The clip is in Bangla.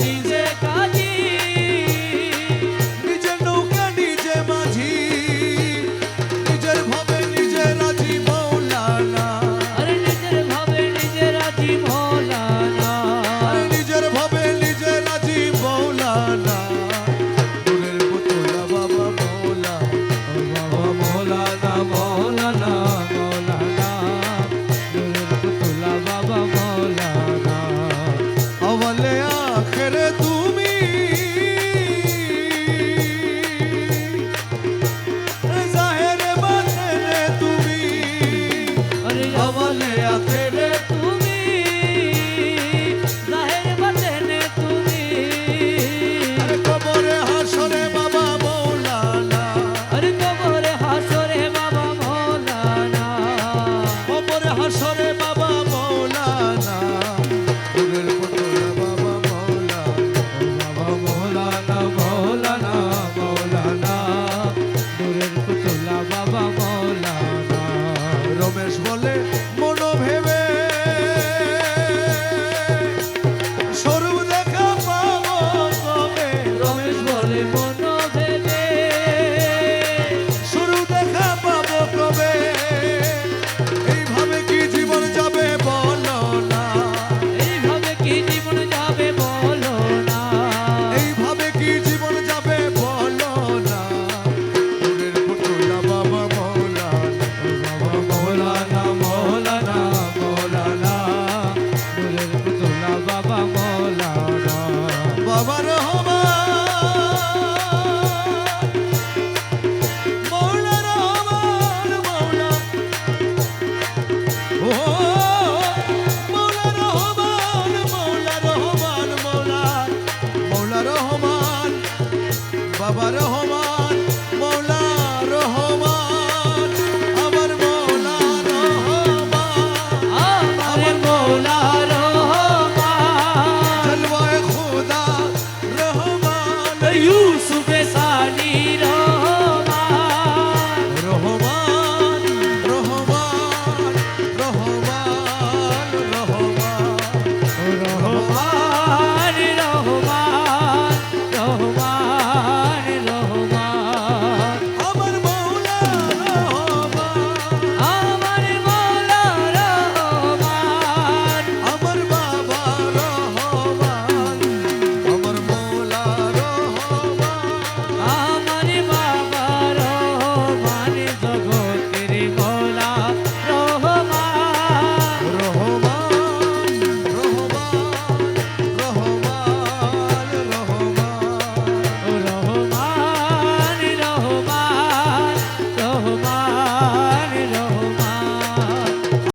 নিজে কাজী, নিজের নৌকা নিজে মাঝি, নিজের ভাবে নিজে রাজি মৌলানা। আরে নিজের ভাবে নিজে রাজি মৌলানা, আরে নিজের ভাবে নিজে রাজি মৌলানা। নূরের পুতুলা বাবা মৌলা, ও বাবা মৌলানা মৌলানা মৌলানা। নূরের পুতুলা বাবা মৌলানা। আওয়ালে আখেরে তুমি, জাহেরে বাতেনে তুমি। আরে আওয়ালে আখেরে তুমি, জাহের বাতেনে তুমি। আরে কবরে হাসরে বাবা মৌলানা, আরে কবরে হাসরে বাবা মৌলানা, কবরে হাসরে বাবা মৌলানা। নূরের পুতুলা বাবা মৌলা, ও বাবা মৌলানা মৌলানা মৌলানা। নূরের পুতুলা বাবা মৌলানা। রমেশ বলে